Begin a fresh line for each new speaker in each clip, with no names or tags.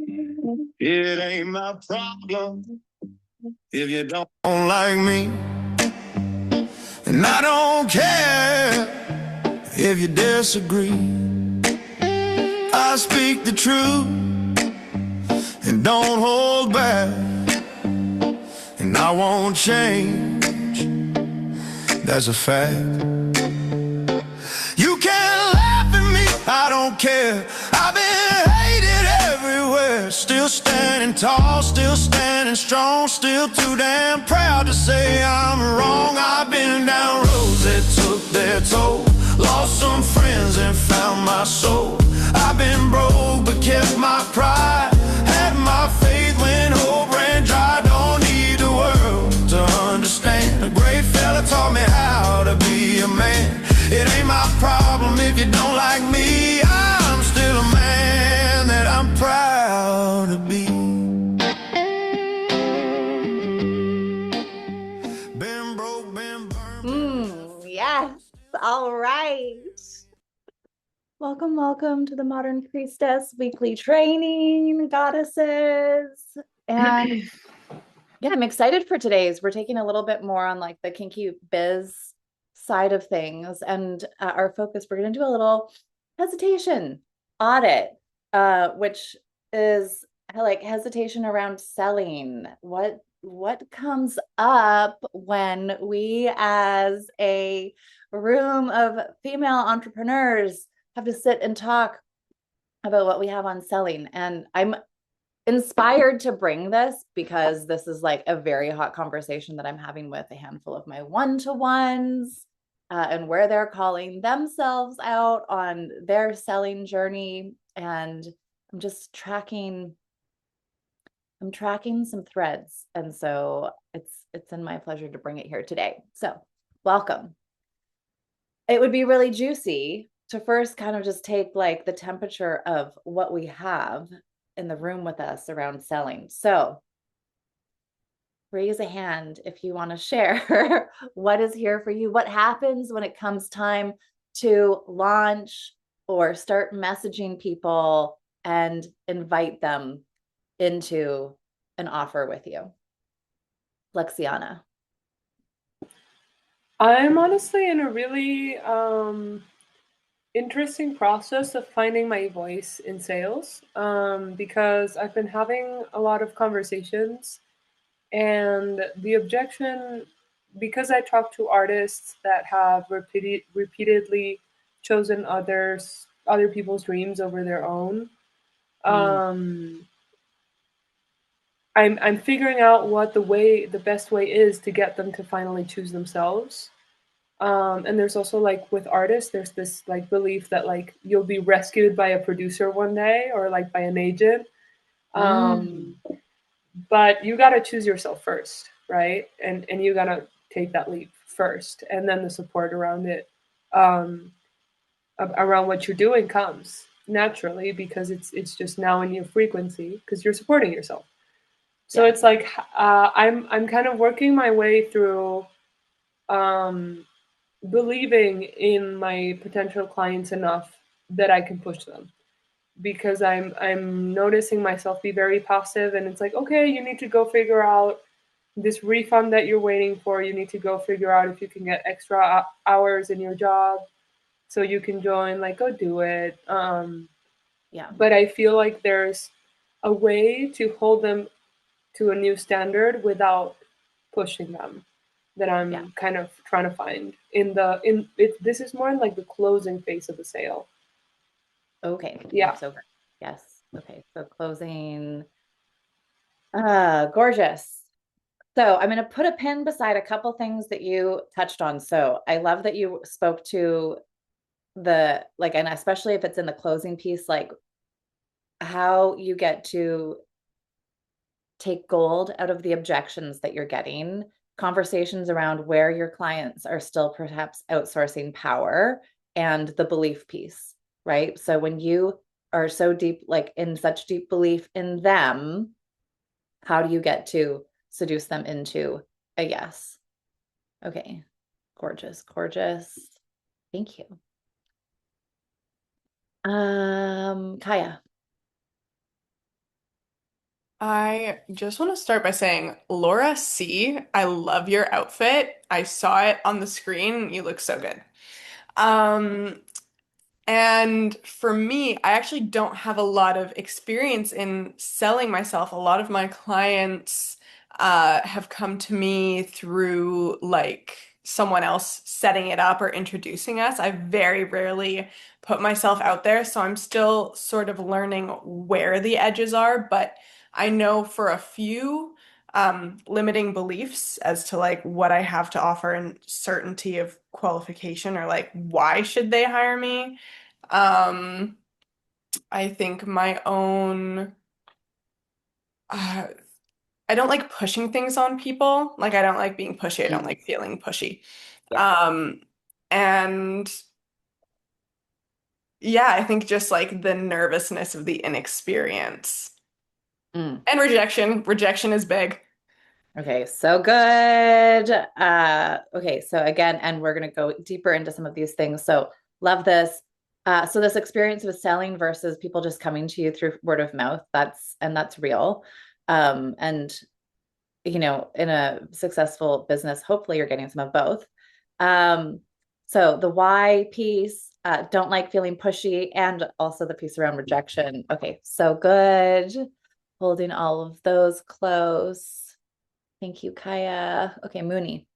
It ain't my problem if you don't like me. And I don't care if you disagree. I speak the truth and don't hold back. And I won't change, that's a fact. You can laugh at me, I don't care. I've been hated everywhere. Still standing tall, still standing strong. Still too damn proud to say I'm wrong. I've been down roads that took their toll. Lost some friends and found my soul. I've been broke but kept my pride. Had my faith when hope ran dry. Don't need the world to understand. A great fella taught me how to be a man. It ain't my problem if you don't like me. I'm still a man that I'm proud to be. Been broke, been burned.
Yes. All right. Welcome to the Modern Priestess weekly training, goddesses. And yeah, I'm excited for today's. We're taking a little bit more on like the Kinky Biz side of things, and our focus, we're going to do a little hesitation audit, which is like hesitation around selling. What comes up when we as a room of female entrepreneurs have to sit and talk about what we have on selling? And I'm inspired to bring this because this is like a very hot conversation that I'm having with a handful of my one-to-ones, and where they're calling themselves out on their selling journey. And I'm just tracking some threads. And so it's in my pleasure to bring it here today. So welcome. It would be really juicy to first kind of just take like the temperature of what we have in the room with us around selling. So raise a hand if you want to share what is here for you. What happens when it comes time to launch or start messaging people and invite them into an offer with you? Lexiana.
I'm honestly in a really interesting process of finding my voice in sales, because I've been having a lot of conversations, and the objection, because I talk to artists that have repeatedly chosen other people's dreams over their own. I'm figuring out what the best way is to get them to finally choose themselves. And there's also like with artists, there's this like belief that like you'll be rescued by a producer one day or like by an agent. But you gotta choose yourself first, right? And you gotta take that leap first, and then the support around it, around what you're doing comes naturally because it's just now in your frequency because you're supporting yourself. So it's like I'm kind of working my way through believing in my potential clients enough that I can push them, because I'm noticing myself be very passive, and it's like, okay, you need to go figure out this refund that you're waiting for. You need to go figure out if you can get extra hours in your job so you can join. Like, go do it. But I feel like there's a way to hold them to a new standard without pushing them that I'm kind of trying to find this is more in like the closing phase of the sale.
Okay.
Yeah.
So yes. Okay. So closing. Gorgeous. So I'm going to put a pin beside a couple things that you touched on. So I love that you spoke to the, like, and especially if it's in the closing piece, like how you get to take gold out of the objections that you're getting, conversations around where your clients are still perhaps outsourcing power, and the belief piece, right? So when you are so deep, like in such deep belief in them, how do you get to seduce them into a yes? Okay. Gorgeous. Thank you. Kaya.
I just want to start by saying, Laura C., I love your outfit. I saw it on the screen. You look so good. Um, and for me, I actually don't have a lot of experience in selling myself. A lot of my clients have come to me through like someone else setting it up or introducing us. I very rarely put myself out there, so I'm still sort of learning where the edges are, but I know for a few limiting beliefs as to like what I have to offer and certainty of qualification or like why should they hire me. Um, I think my own, uh, I don't like pushing things on people. Like, I don't like being pushy. I don't
Mm,
like feeling pushy.
yeah.
Um, and yeah, I think just like the nervousness of the inexperience
Mm.
and rejection. Rejection is big.
Okay, so good. Okay, so again, and we're gonna go deeper into some of these things. So love this. So this experience with selling versus people just coming to you through word of mouth, that's real. And in a successful business, hopefully you're getting some of both. Um, so the why piece, don't like feeling pushy, and also the piece around rejection. Okay, so good. Holding all of those close. Thank you, Kaya. Okay, Mooney.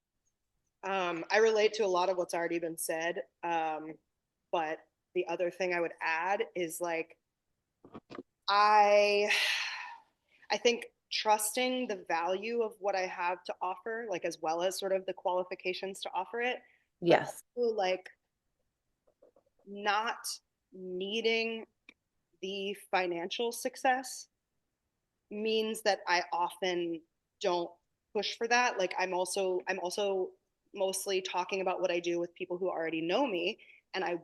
I relate to a lot of what's already been said. But the other thing I would add is like I I think trusting the value of what I have to offer, like as well as sort of the qualifications to offer it, but
Yes.
also like not needing the financial success means that I often don't push for that. Like I'm also mostly talking about what I do with people who already know me, and I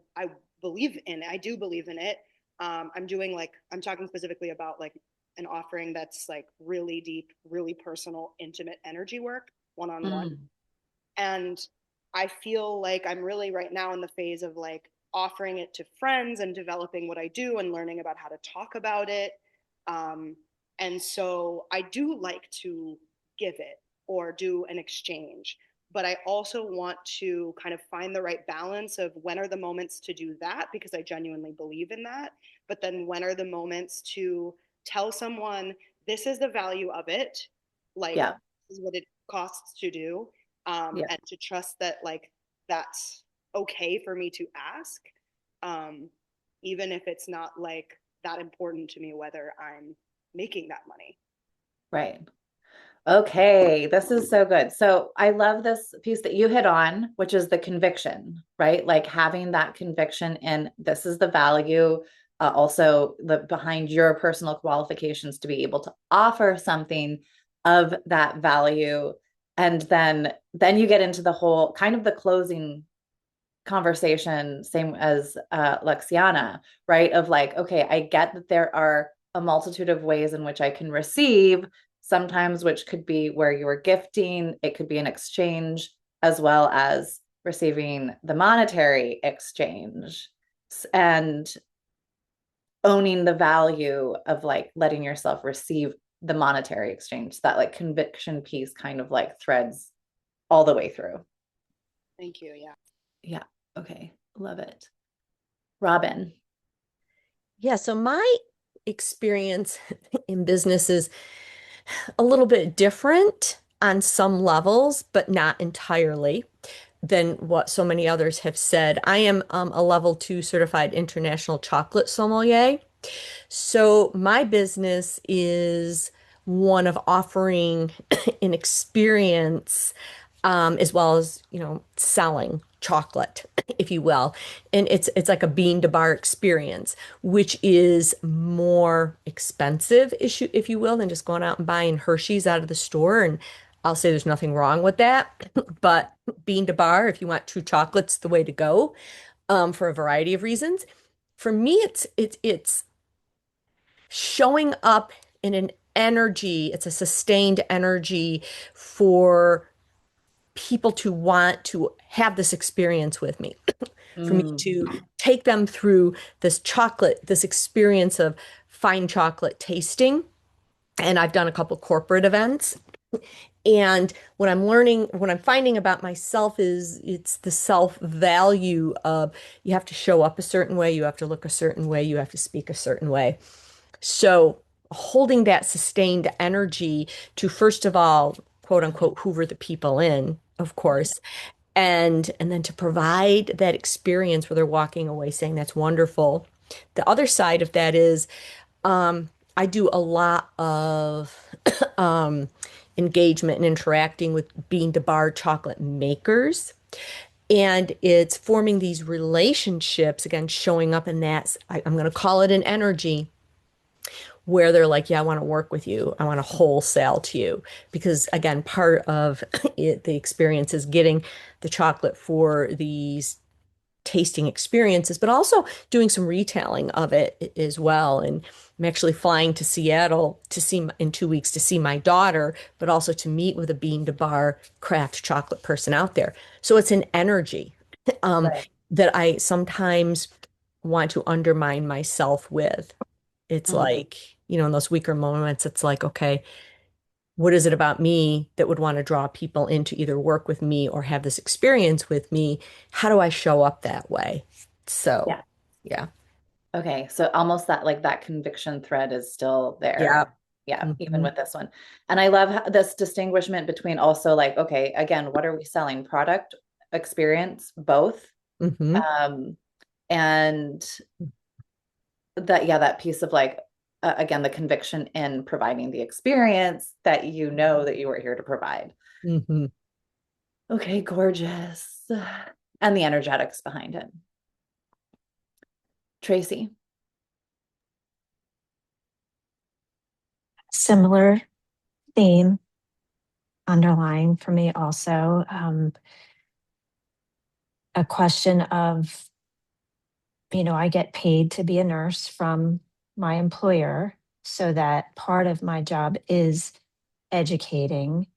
believe in it. I do believe in it. I'm talking specifically about like an offering that's like really deep, really personal, intimate energy work, one on one.
Mm,
And I feel like I'm really right now in the phase of like offering it to friends and developing what I do and learning about how to talk about it. Um, and so I do like to give it or do an exchange, but I also want to kind of find the right balance of when are the moments to do that because I genuinely believe in that. But then when are the moments to tell someone this is the value of it, like
yeah.
this is what it costs to do,
Yeah.
and to trust that like that's okay for me to ask, um, even if it's not like that important to me whether I'm making that money.
Right. Okay, this is so good. So I love this piece that you hit on, which is the conviction, right? Like having that conviction in this is the value, also the behind your personal qualifications to be able to offer something of that value. And then you get into the whole kind of the closing conversation, same as Lexiana, right? Of like, okay, I get that there are a multitude of ways in which I can receive, sometimes which could be where you are gifting, it could be an exchange, as well as receiving the monetary exchange and owning the value of like letting yourself receive the monetary exchange. That like conviction piece kind of like threads all the way through.
Thank you. Yeah.
Yeah. Okay. Love it. Robin.
Yeah, so my experience in business is a little bit different on some levels, but not entirely than what so many others have said. I am a level two certified international chocolate sommelier. So my business is one of offering an experience, as well as, selling chocolate, if you will. And it's like a bean to bar experience, which is more expensive, if you will, than just going out and buying Hershey's out of the store. And I'll say there's nothing wrong with that, but bean to bar, if you want true chocolate's the way to go, for a variety of reasons. For me, it's showing up in an energy, it's a sustained energy for people to want to have this experience with me, for me
Mm,
to take them through this experience of fine chocolate tasting, and I've done a couple corporate events. And what I'm finding about myself is it's the self-value of you have to show up a certain way, you have to look a certain way, you have to speak a certain way. So holding that sustained energy to first of all, quote unquote, hoover the people in, of course, and then to provide that experience where they're walking away saying that's wonderful. The other side of that is I do a lot of um, engagement and interacting with bean to bar chocolate makers. And it's forming these relationships, again, showing up in that, I'm going to call it an energy where they're like, yeah, I want to work with you. I want to wholesale to you. Because again, part of the experience is getting the chocolate for these tasting experiences, but also doing some retailing of it as well. And I'm actually flying to Seattle to see in 2 weeks to see my daughter, but also to meet with a bean to bar craft chocolate person out there. So it's an energy um,
Right.
that I sometimes want to undermine myself with. It's
Mhm.
like, in those weaker moments, it's like, okay, what is it about me that would want to draw people in to either work with me or have this experience with me? How do I show up that way? So,
Yeah.
yeah.
Okay. So almost that like that conviction thread is still
Yeah.
there. Yeah, even
Mhm.
with this one. And I love this distinguishment between also like, okay, again, what are we selling? Product, experience, both.
Mhm.
Um, and that, yeah, that piece of like, again, the conviction in providing the experience that you know that you were here to provide.
Mhm.
Okay, gorgeous. And the energetics behind it. Tracy.
Similar theme underlying for me also. A question of, I get paid to be a nurse from my employer, so that part of my job is educating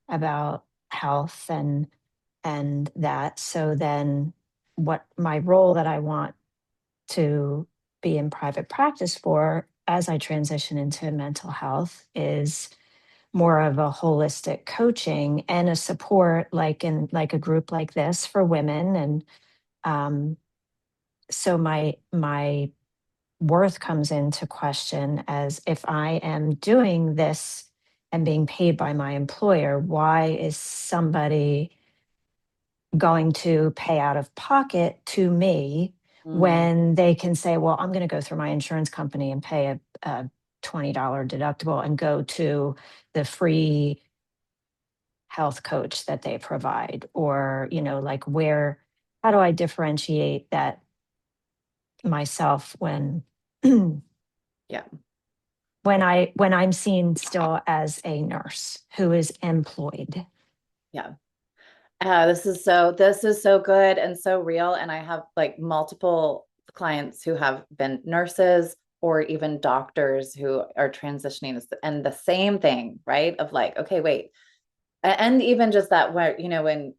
about health and that. So then what my role that I want to be in private practice for as I transition into mental health is more of a holistic coaching and a support like a group like this for women. And um, so my worth comes into question as if I am doing this and being paid by my employer, why is somebody going to pay out of pocket to me
Mm,
when they can say, well, I'm going to go through my insurance company and pay a $20 deductible and go to the free health coach that they provide? Or, like, how do I differentiate that myself when
yeah.
when I'm seen still as a nurse who is employed?
Yeah. This is so good and so real. And I have like multiple clients who have been nurses or even doctors who are transitioning and the same thing, right? Of like, okay, wait. And even just that where, when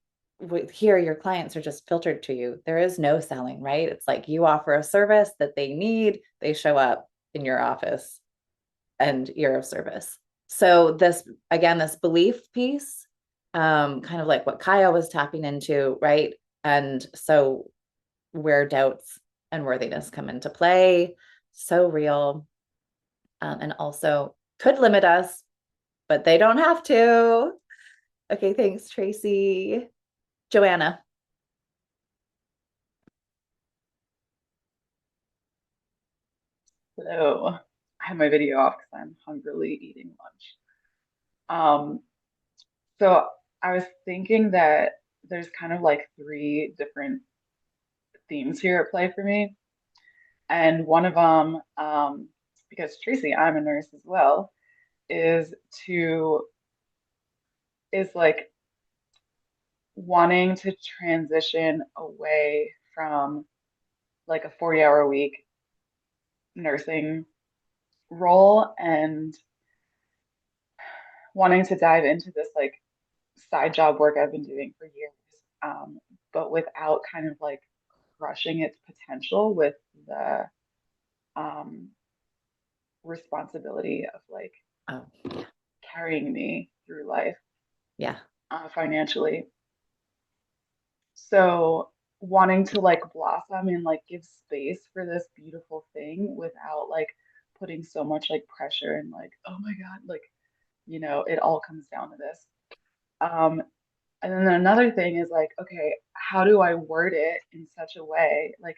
here your clients are just filtered to you. There is no selling, right? It's like you offer a service that they need, they show up in your office and you're of service. So this again, this belief piece, kind of like what Kaya was tapping into, right? And so where doubts and worthiness come into play, so real, and also could limit us, but they don't have to. Okay, thanks, Tracy. Joanna.
So I have my video off because I'm hungrily eating lunch. Um, so I was thinking that there's kind of like three different themes here at play for me. And one of them, because Tracy, I'm a nurse as well, is to is like wanting to transition away from like a 40-hour week nursing role and wanting to dive into this like side job work I've been doing for years, but without kind of like crushing its potential with the um, responsibility of like
Oh, yeah.
carrying me through life
Yeah.
financially. So wanting to like blossom and like give space for this beautiful thing without like putting so much like pressure and like, oh my God, like, it all comes down to this. Um, and then another thing is like, okay, how do I word it in such a way, like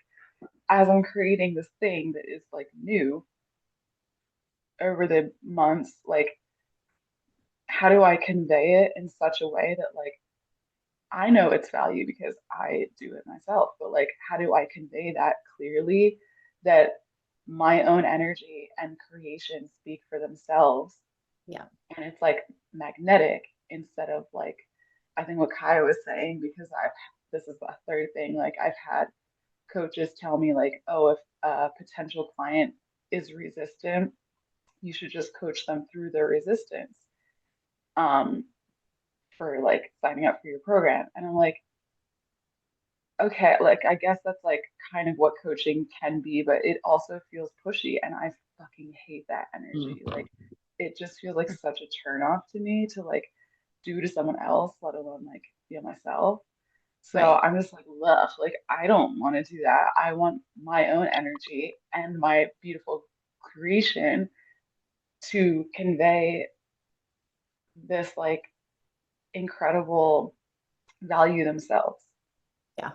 as I'm creating this thing that is like new over the months, like how do I convey it in such a way that like I know its value because I do it myself, but like, how do I convey that clearly that my own energy and creation speak for themselves?
Yeah.
And it's like magnetic instead of like, I think what Kaya was saying, because this is the third thing, like, I've had coaches tell me, like, oh, if a potential client is resistant, you should just coach them through their resistance. Um, for like signing up for your program. And I'm like, okay, like I guess that's like kind of what coaching can be, but it also feels pushy and I fucking hate that
Mm.
energy. Like it just feels like such a turn off to me to like do to someone else, let alone like feel myself. So
Right.
I'm just like, ugh, like I don't want to do that. I want my own energy and my beautiful creation to convey this like incredible value themselves.
Yeah.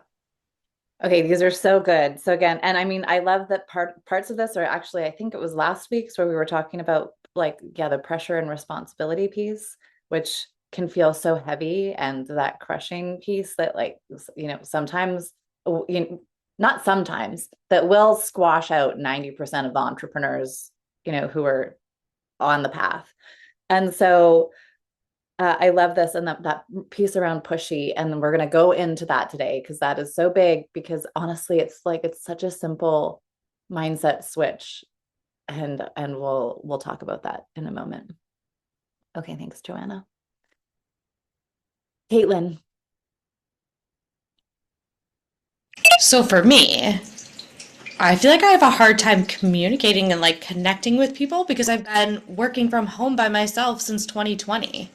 Okay, these are so good. So again, and I mean, I love that parts of this are actually, I think it was last week's where we were talking about like, yeah, the pressure and responsibility piece, which can feel so heavy, and that crushing piece that like, sometimes, not sometimes, that will squash out 90% of the entrepreneurs, who are on the path. And so I love this, and that piece around pushy, and then we're going to go into that today because that is so big. Because honestly, it's such a simple mindset switch, and we'll talk about that in a moment. Okay, thanks, Joanna. Caitlin.
So for me, I feel like I have a hard time communicating and like connecting with people because I've been working from home by myself since 2020.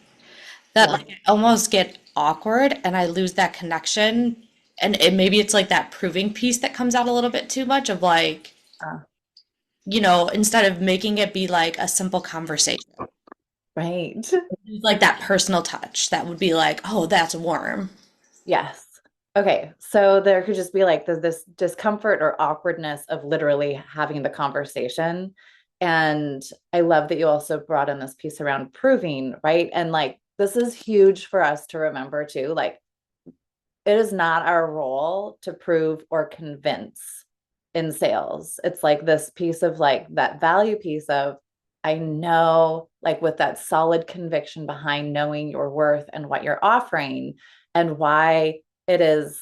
That
Yeah.
like I almost get awkward and I lose that connection. And maybe it's like that proving piece that comes out a little bit too much of like,
Uh,
instead of making it be like a simple conversation,
right.
like that personal touch that would be like, oh, that's warm.
Yes. Okay. So there could just be like this discomfort or awkwardness of literally having the conversation. And I love that you also brought in this piece around proving, right? And like, this is huge for us to remember too. Like, it is not our role to prove or convince in sales. It's like this piece of like that value piece of, I know, like with that solid conviction behind knowing your worth and what you're offering and why it is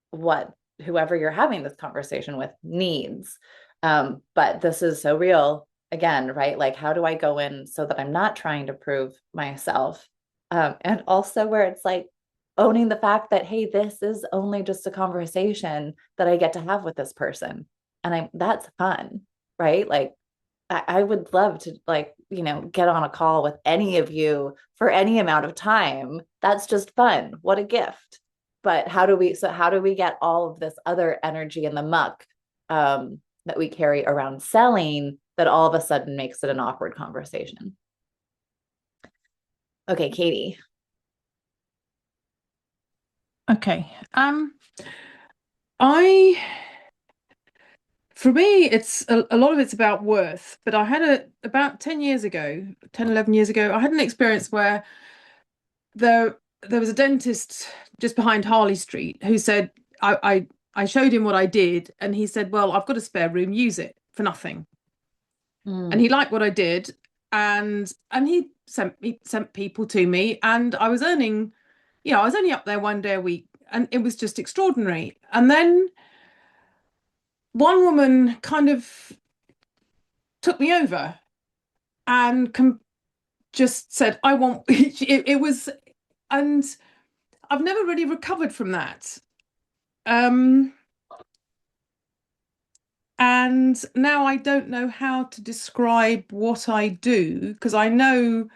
what whoever you're having this conversation with needs. But this is so real again, right? Like, how do I go in so that I'm not trying to prove myself? And also where it's like, owning the fact that, hey, this is only just a conversation that I get to have with this person. And that's fun, right? Like I would love to like, get on a call with any of you for any amount of time. That's just fun. What a gift. But how do we get all of this other energy in the muck that we carry around selling that all of a sudden makes it an awkward conversation? Okay, Katie.
Okay. I for me it's a lot of it's about worth, but I had about 10 years ago, 10, 11 years ago, I had an experience where there was a dentist just behind Harley Street who said I showed him what I did and he said, "Well, I've got a spare room, use it for nothing." And
Mm.
he liked what I did and he sent people to me and I was earning, I was only up there one day a week and it was just extraordinary. And then one woman kind of took me over and just said, I want it was, and I've never really recovered from that. Um, And now I don't know how to describe what I do, because I know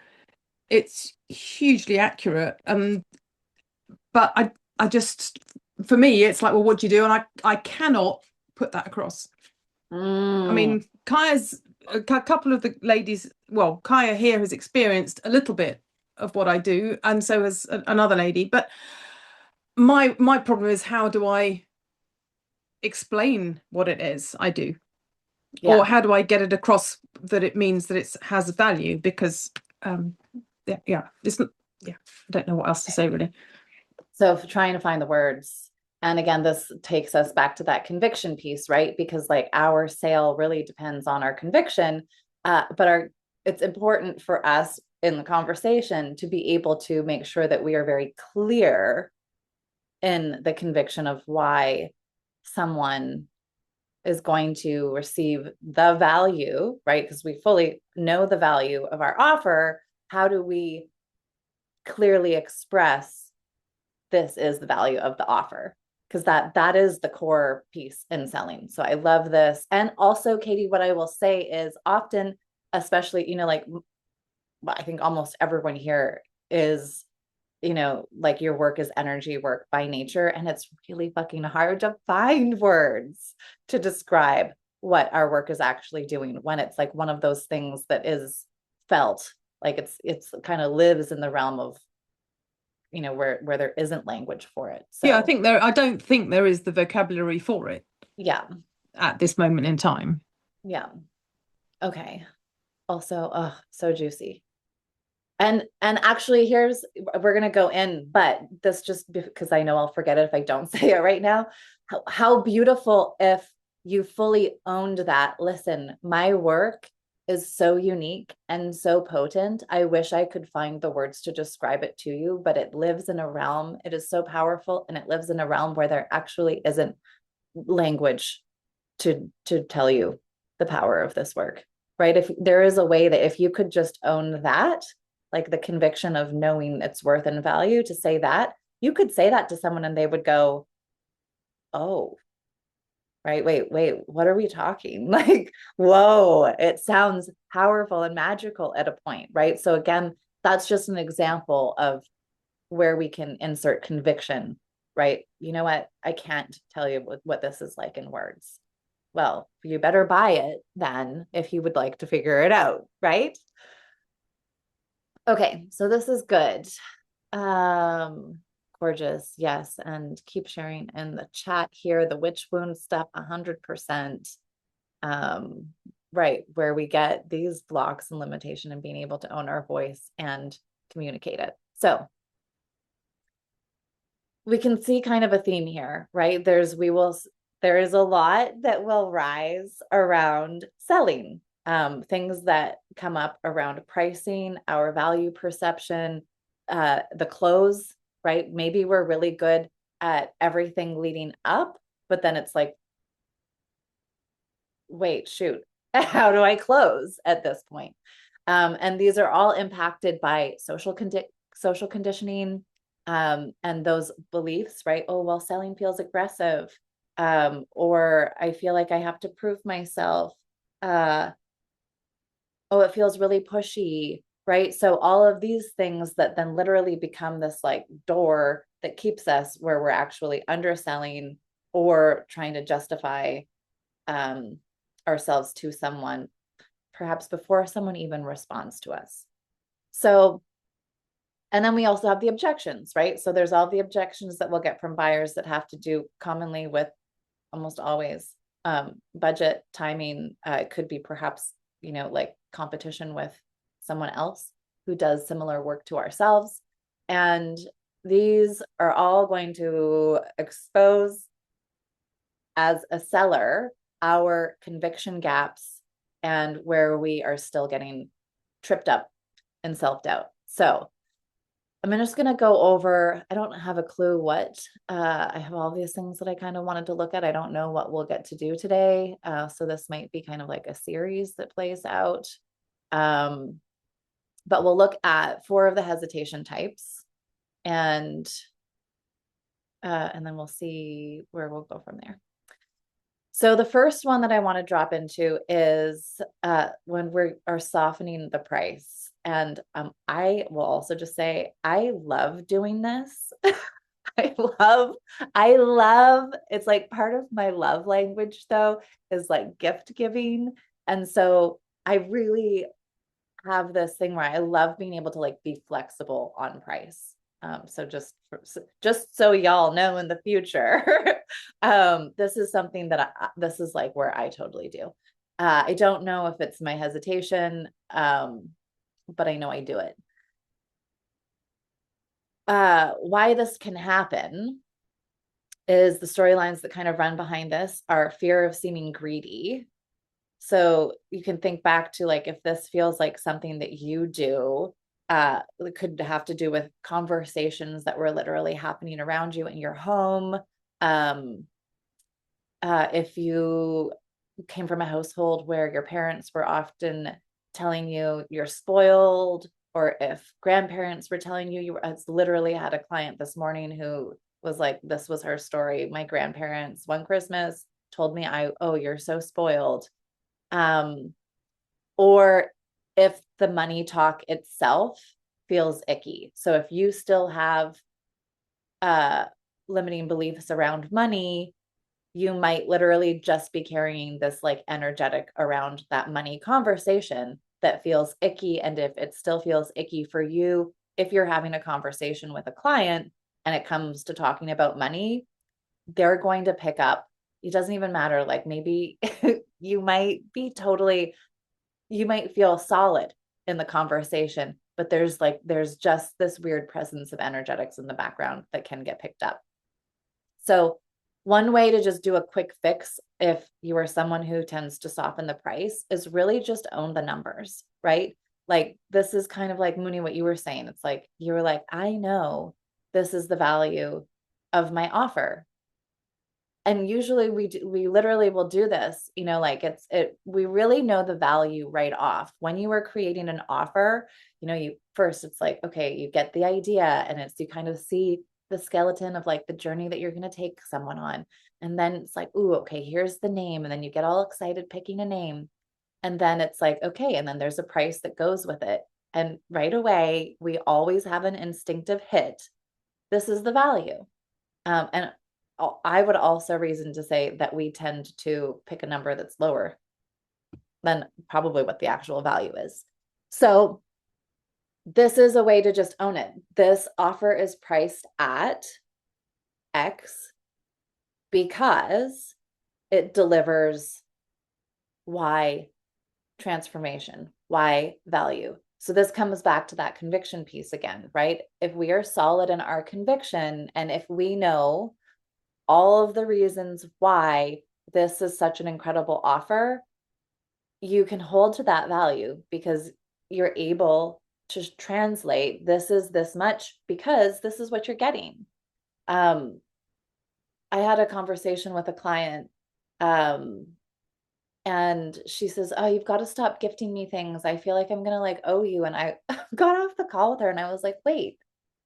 it's hugely accurate. But I just, for me, it's like, well, what do you do? And I cannot put that across. I mean, Kaya's a couple of the ladies, well, Kaya here has experienced a little bit of what I do, and so has another lady. But my problem is, how do I explain what it is I do?
Yeah.
Or how do I get it across that it means that it has value? Because it's not, I don't know what else to say really.
So trying to find the words. And again, this takes us back to that conviction piece, right? Because like our sale really depends on our conviction. But it's important for us in the conversation to be able to make sure that we are very clear in the conviction of why someone is going to receive the value, right? Because we fully know the value of our offer. How do we clearly express this is the value of the offer? Because that is the core piece in selling. So I love this. And also, Katie, what I will say is often, especially, like I think almost everyone here is, like your work is energy work by nature. And it's really fucking hard to find words to describe what our work is actually doing when it's like one of those things that is felt, like it's kind of lives in the realm of, where there isn't language for it. So
yeah, I don't think there is the vocabulary for it.
Yeah.
At this moment in time.
Yeah. Okay. Also, so juicy. And actually we're going to go in, but this just because I know I'll forget it if I don't say it right now. How beautiful if you fully owned that. Listen, my work is so unique and so potent. I wish I could find the words to describe it to you, but it lives in a realm. It is so powerful, and it lives in a realm where there actually isn't language to tell you the power of this work, right? If there is a way that if you could just own that, like the conviction of knowing its worth and value, to say that, you could say that to someone and they would go, oh, right, wait, what are we talking? Like, whoa, it sounds powerful and magical at a point, right? So again, that's just an example of where we can insert conviction, right? You know what? I can't tell you what this is like in words. Well, you better buy it then if you would like to figure it out, right? Okay, so this is good. Gorgeous, yes. And keep sharing in the chat here, the witch wound stuff, 100%. Right, where we get these blocks and limitation and being able to own our voice and communicate it. So we can see kind of a theme here, right? There is a lot that will rise around selling, things that come up around pricing, our value perception, the close, right? Maybe we're really good at everything leading up, but then it's like, wait, shoot, how do I close at this point? And these are all impacted by social conditioning, and those beliefs, right? Oh, well, selling feels aggressive, or I feel like I have to prove myself. Oh, it feels really pushy, right? So all of these things that then literally become this like door that keeps us where we're actually underselling or trying to justify ourselves to someone, perhaps before someone even responds to us. So, and then we also have the objections, right? So there's all the objections that we'll get from buyers that have to do commonly with, almost always, budget, timing. It could be perhaps, like competition with someone else who does similar work to ourselves. And these are all going to expose, as a seller, our conviction gaps and where we are still getting tripped up and self-doubt. So I'm just going to go over, I don't have a clue what, I have all these things that I kind of wanted to look at. I don't know what we'll get to do today. So this might be kind of like a series that plays out. But we'll look at 4 of the hesitation types, and then we'll see where we'll go from there. So the first one that I want to drop into is when we are softening the price. And I will also just say, I love doing this. I love, it's like part of my love language though, is like gift giving. And so I really have this thing where I love being able to like be flexible on price. So just so y'all know in the future, this is something that this is like where I totally do. I don't know if it's my hesitation, but I know I do it. Why this can happen is the storylines that kind of run behind this are fear of seeming greedy. So you can think back to like if this feels like something that you do, it could have to do with conversations that were literally happening around you in your home. If you came from a household where your parents were often telling you you're spoiled, or if grandparents were telling you were, I literally had a client this morning who was like, this was her story. My grandparents one Christmas told me, oh, you're so spoiled. Or if the money talk itself feels icky. So if you still have limiting beliefs around money, you might literally just be carrying this like energetic around that money conversation that feels icky. And if it still feels icky for you, if you're having a conversation with a client and it comes to talking about money, they're going to pick up. It doesn't even matter. Like maybe you might feel solid in the conversation, but there's just this weird presence of energetics in the background that can get picked up. So one way to just do a quick fix if you are someone who tends to soften the price is really just own the numbers, right? Like this is kind of like Mooney, what you were saying. It's like you were like, I know this is the value of my offer. And usually we literally will do this, like we really know the value right off. When you are creating an offer, you first, it's like, okay, you get the idea and you kind of see the skeleton of like the journey that you're going to take someone on. And then it's like, ooh, okay, here's the name. And then you get all excited picking a name. And then it's like, okay, and then there's a price that goes with it. And right away, we always have an instinctive hit. This is the value. And I would also reason to say that we tend to pick a number that's lower than probably what the actual value is. So this is a way to just own it. This offer is priced at X because it delivers Y transformation, Y value. So this comes back to that conviction piece again, right? If we are solid in our conviction and if we know all of the reasons why this is such an incredible offer, you can hold to that value because you're able to translate this is this much because this is what you're getting. I had a conversation with a client and she says, oh, you've got to stop gifting me things. I feel like I'm going to like owe you. And I got off the call with her and I was like, wait,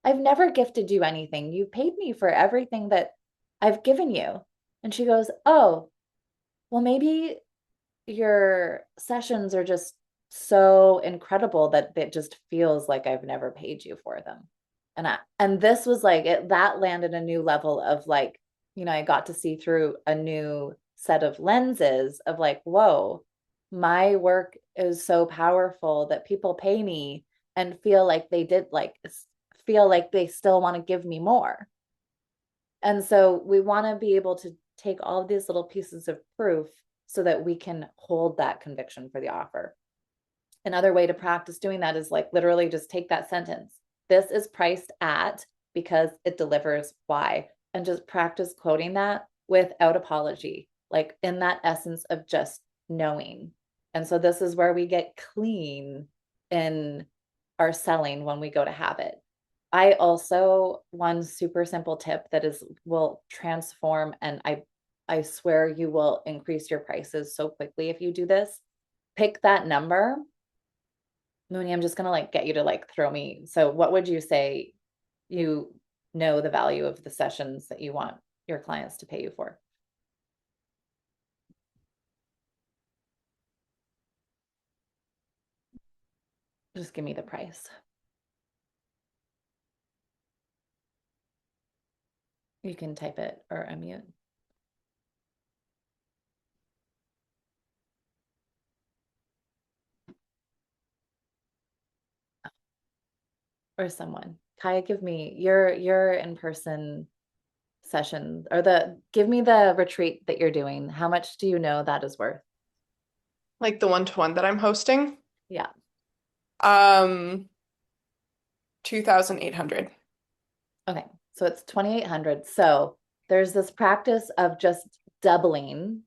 I've never gifted you anything. You paid me for everything that I've given you. And she goes, oh, well, maybe your sessions are just so incredible that it just feels like I've never paid you for them. And this was like that landed a new level of like, I got to see through a new set of lenses of like, whoa, my work is so powerful that people pay me and feel like they still want to give me more. And so we want to be able to take all of these little pieces of proof so that we can hold that conviction for the offer. Another way to practice doing that is like literally just take that sentence. This is priced at because it delivers Y, and just practice quoting that without apology, like in that essence of just knowing. And so this is where we get clean in our selling when we go to have it. I also, one super simple tip that will transform, and I swear you will increase your prices so quickly if you do this. Pick that number. Mooney, I'm just gonna like get you to like throw me. So what would you say you know the value of the sessions that you want your clients to pay you for? Just give me the price. You can type it or unmute. Or someone. Kaya, give me your in-person session, or give me the retreat that you're doing. How much do you know that is worth?
Like the one-to-one that I'm hosting?
Yeah.
2,800.
Okay. So it's 2,800. So there's this practice of just doubling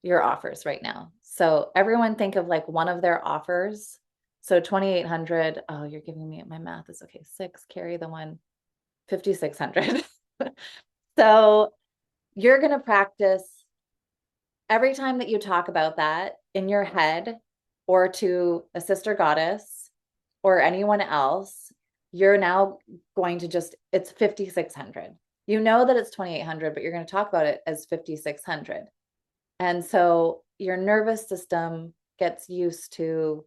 your offers right now. So everyone think of like one of their offers. So 2,800. Oh, you're giving me, my math is okay. 6, carry the one, 5,600. So you're going to practice every time that you talk about that in your head or to a sister goddess or anyone else, you're now going to just, it's 5,600. You know that it's 2,800, but you're going to talk about it as 5,600. And so your nervous system gets used to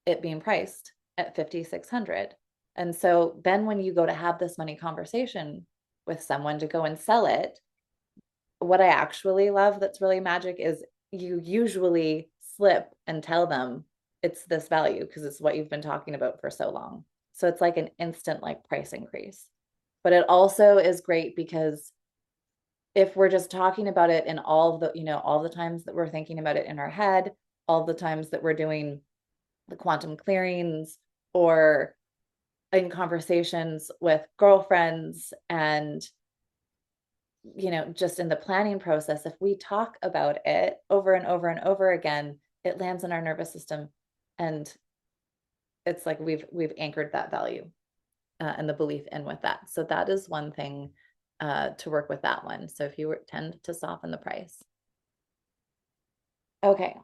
it being priced at 5,600. And so then when you go to have this money conversation with someone to go and sell it, what I actually love that's really magic is you usually slip and tell them it's this value because it's what you've been talking about for so long. So it's like an instant like price increase. But it also is great because if we're just talking about it in all of the, all the times that we're thinking about it in our head, all the times that we're doing the quantum clearings or in conversations with girlfriends and just in the planning process, if we talk about it over and over and over again, it lands in our nervous system and it's like we've anchored that value and the belief in with that. So that is one thing to work with that one. So if you tend to soften the price. Okay.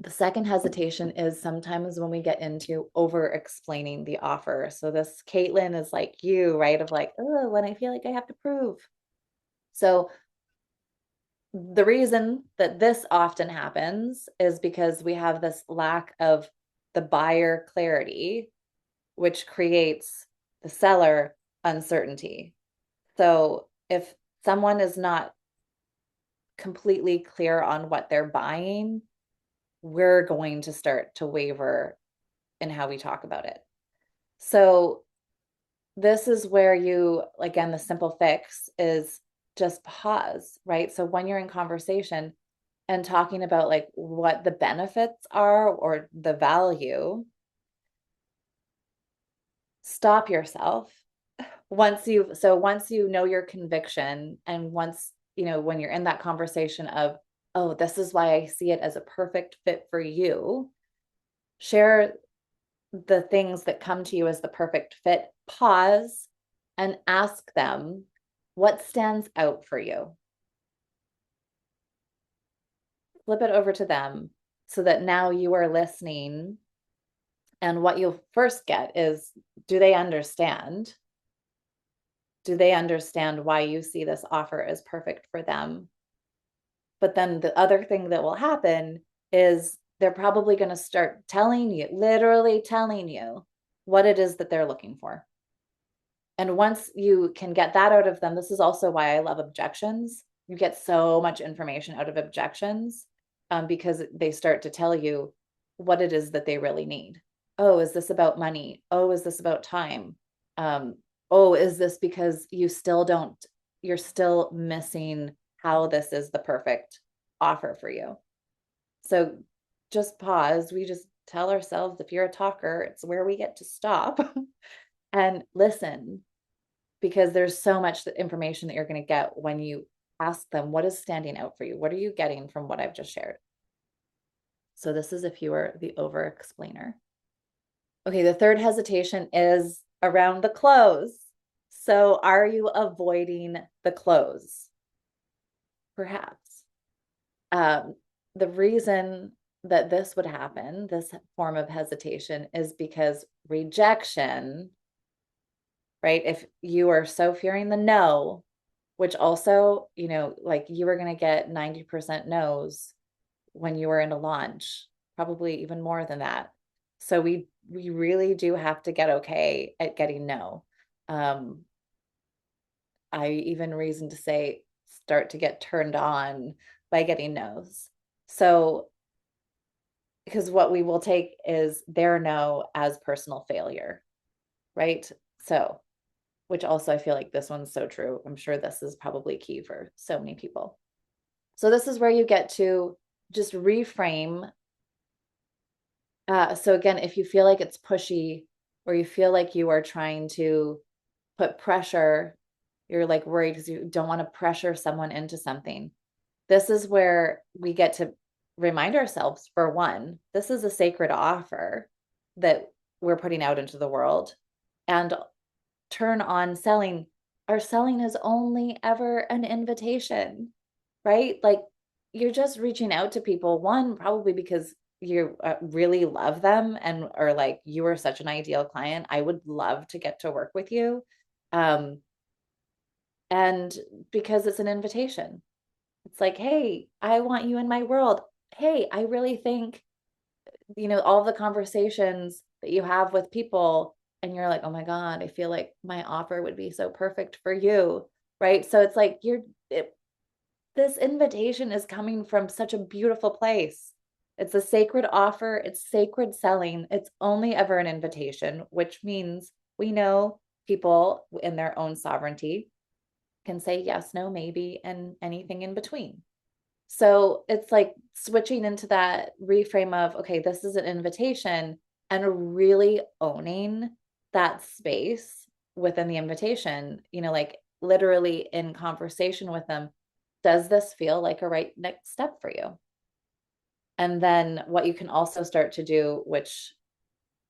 The second hesitation is sometimes when we get into over explaining the offer. So this Caitlin is like you, right? Of like, oh, when I feel like I have to prove. So the reason that this often happens is because we have this lack of the buyer clarity, which creates the seller uncertainty. So if someone is not completely clear on what they're buying, we're going to start to waver in how we talk about it. So this is where you, again, the simple fix is just pause, right? So when you're in conversation and talking about like what the benefits are or the value, stop yourself. Once you know your conviction and once, when you're in that conversation of, oh, this is why I see it as a perfect fit for you, share the things that come to you as the perfect fit, pause and ask them what stands out for you. Flip it over to them so that now you are listening. And what you'll first get is, do they understand? Do they understand why you see this offer as perfect for them? But then the other thing that will happen is they're probably going to start telling you, literally telling you what it is that they're looking for. And once you can get that out of them, this is also why I love objections. You get so much information out of objections because they start to tell you what it is that they really need. Oh, is this about money? Oh, is this about time? Oh, is this because you're still missing how this is the perfect offer for you? So just pause. We just tell ourselves, if you're a talker, it's where we get to stop and listen, because there's so much information that you're going to get when you ask them, what is standing out for you? What are you getting from what I've just shared? So this is if you are the over explainer. Okay, the third hesitation is around the close. So are you avoiding the close? Perhaps. The reason that this would happen, this form of hesitation, is because rejection, right? If you are so fearing the no, which also, like you were going to get 90% no's when you were in a launch, probably even more than that. So we really do have to get okay at getting no. I even reason to say start to get turned on by getting no's. So because what we will take is their no as personal failure, right? So, which also I feel like this one's so true. I'm sure this is probably key for so many people. So this is where you get to just reframe. So again, if you feel like it's pushy or you feel like you are trying to put pressure, you're like worried because you don't want to pressure someone into something. This is where we get to remind ourselves, for one, this is a sacred offer that we're putting out into the world, and turn on selling. Our selling is only ever an invitation, right? Like you're just reaching out to people, one, probably because you really love them and are like, you are such an ideal client. I would love to get to work with you. And because it's an invitation. It's like, hey, I want you in my world. Hey, I really think, all the conversations that you have with people, and you're like, oh my God, I feel like my offer would be so perfect for you. Right. So it's like this invitation is coming from such a beautiful place. It's a sacred offer. It's sacred selling. It's only ever an invitation, which means we know people in their own sovereignty can say yes, no, maybe, and anything in between. So it's like switching into that reframe of, okay, this is an invitation, and really owning that space within the invitation, like literally in conversation with them. Does this feel like a right next step for you? And then what you can also start to do, which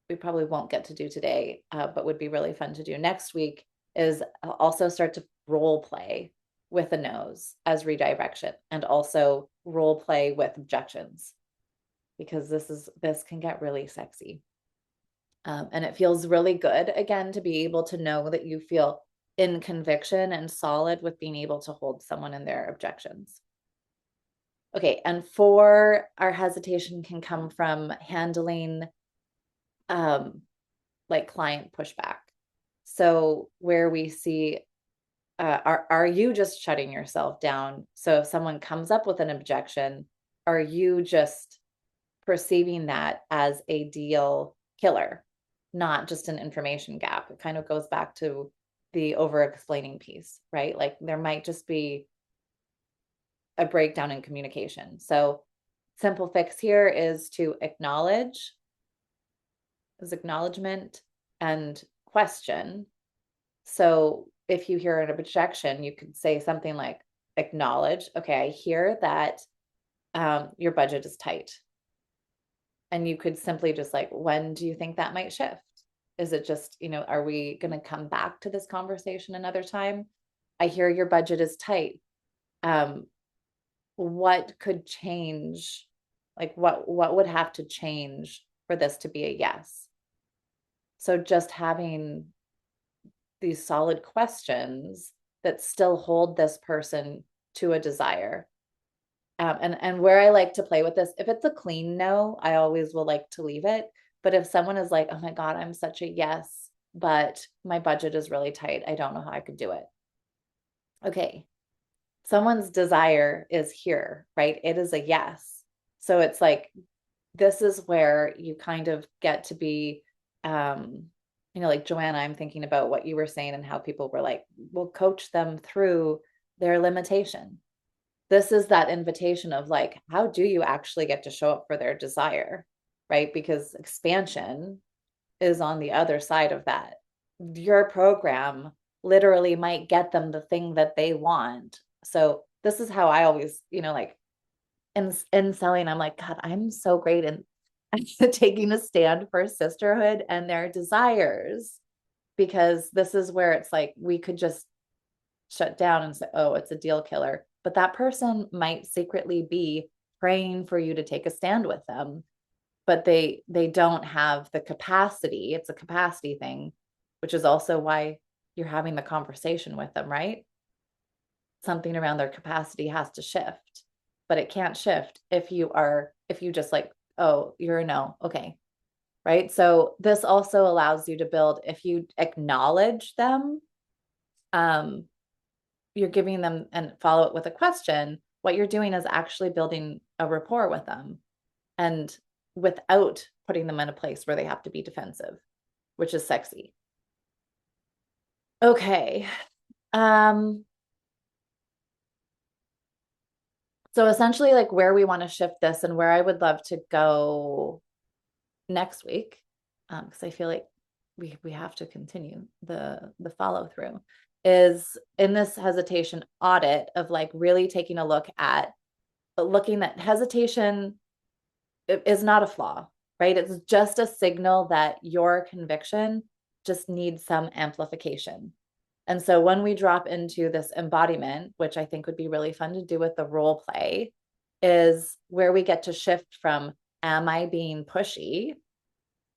we probably won't get to do today, but would be really fun to do next week, is also start to role play with the no's as redirection, and also role play with objections, because this can get really sexy. And it feels really good, again, to be able to know that you feel in conviction and solid with being able to hold someone in their objections. Okay, and our hesitation can come from handling like client pushback. So where we see, are you just shutting yourself down? So if someone comes up with an objection, are you just perceiving that as a deal killer, not just an information gap? It kind of goes back to the over explaining piece, right? Like there might just be a breakdown in communication. So simple fix here is to acknowledge, is acknowledgement and question. So if you hear an objection, you could say something like, acknowledge, okay, I hear that your budget is tight. And you could simply just like, when do you think that might shift? Is it just, are we going to come back to this conversation another time? I hear your budget is tight. What could change? Like what would have to change for this to be a yes? So just having these solid questions that still hold this person to a desire. And where I like to play with this, if it's a clean no, I always will like to leave it. But if someone is like, oh my God, I'm such a yes, but my budget is really tight, I don't know how I could do it. Okay. Someone's desire is here, right? It is a yes. So it's like, this is where you kind of get to be, like Joanna, I'm thinking about what you were saying and how people were like, we'll coach them through their limitation. This is that invitation of like, how do you actually get to show up for their desire, right? Because expansion is on the other side of that. Your program literally might get them the thing that they want. So this is how I always, like in selling, I'm like, God, I'm so great in taking a stand for sisterhood and their desires, because this is where it's like, we could just shut down and say, oh, it's a deal killer. But that person might secretly be praying for you to take a stand with them, but they don't have the capacity. It's a capacity thing, which is also why you're having the conversation with them, right? Something around their capacity has to shift, but it can't shift if you just like oh, you're a no. Okay. Right. So this also allows you to build, if you acknowledge them, you're giving them and follow it with a question. What you're doing is actually building a rapport with them, and without putting them in a place where they have to be defensive, which is sexy. Okay. So essentially, like, where we want to shift this and where I would love to go next week, because I feel like we have to continue the follow through, is in this hesitation audit of like really taking a look at looking at hesitation is not a flaw, right? It's just a signal that your conviction just needs some amplification. And so when we drop into this embodiment, which I think would be really fun to do with the role play, is where we get to shift from, am I being pushy,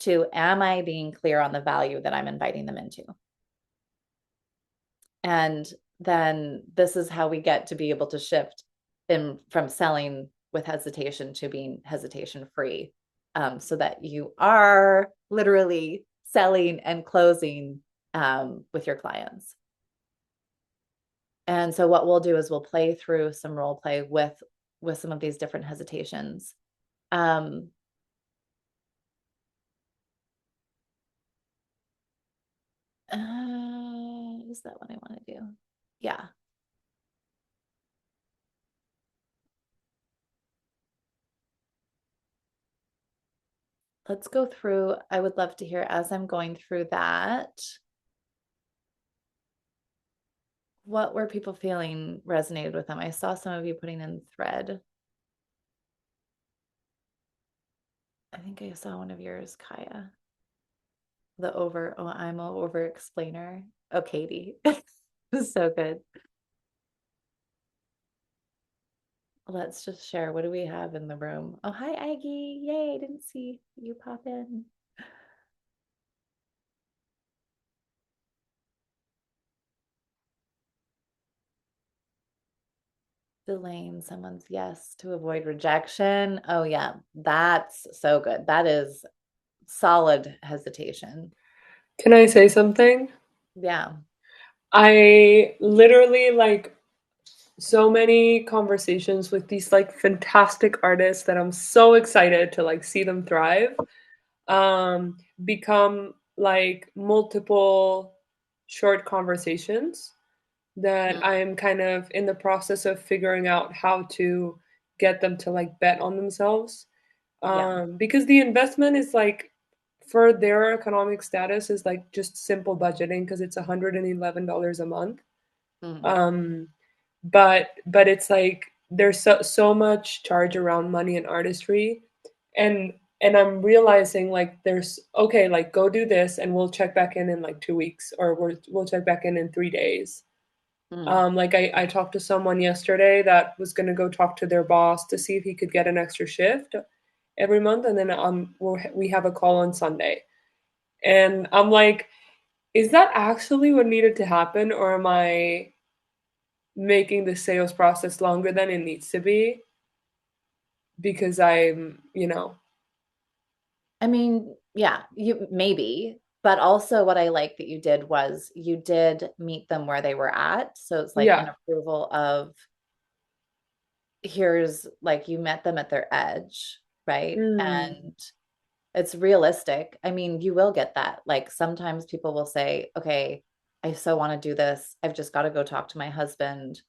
to, am I being clear on the value that I'm inviting them into? And then this is how we get to be able to shift in from selling with hesitation to being hesitation free, so that you are literally selling and closing with your clients. And so what we'll do is we'll play through some role play with some of these different hesitations. Is that what I want to do? Yeah. Let's go through. I would love to hear, as I'm going through that, what were people feeling resonated with them? I saw some of you putting in thread. I think I saw one of yours, Kaya. I'm a over explainer. Oh, Katie. So good. Let's just share. What do we have in the room? Oh, hi, Aggie. Yay, didn't see you pop in. Delaying someone's yes to avoid rejection. Oh, yeah, that's so good. That is solid hesitation.
Can I say something?
Yeah.
I literally like so many conversations with these like fantastic artists that I'm so excited to like see them thrive, become like multiple short conversations that I am kind of in the process of figuring out how to get them to like bet on themselves.
Yeah.
Because the investment is like, for their economic status, is like just simple budgeting because it's $111 a month.
Mhm.
But it's like there's so much charge around money and artistry, and I'm realizing like there's, okay, like go do this and we'll check back in like 2 weeks, or we'll check back in 3 days. Like I talked to someone yesterday that was going to go talk to their boss to see if he could get an extra shift every month, and then we have a call on Sunday, and I'm like, is that actually what needed to happen, or am I making the sales process longer than it needs to be because I'm.
I mean, yeah, you maybe, but also what I like that you did was you did meet them where they were at. So it's like an
Yeah.
approval of, here's, like, you met them at their edge, right?
Mm.
And it's realistic. I mean, you will get that. Like, sometimes people will say, okay, I so want to do this. I've just got to go talk to my husband.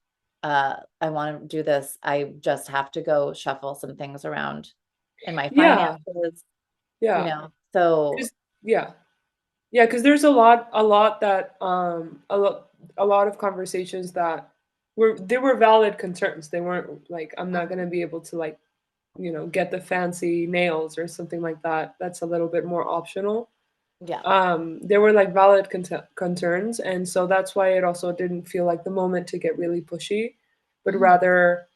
I want to do this. I just have to go shuffle some things around in my
Yeah.
finances,
Yeah.
So
'Cause- yeah. Yeah, because there's a lot that a lot of conversations that were valid concerns. They weren't like, I'm not gonna be able to like, get the fancy nails or something like that. That's a little bit more optional.
yeah.
There were like valid concerns, and so that's why it also didn't feel like the moment to get really pushy, but rather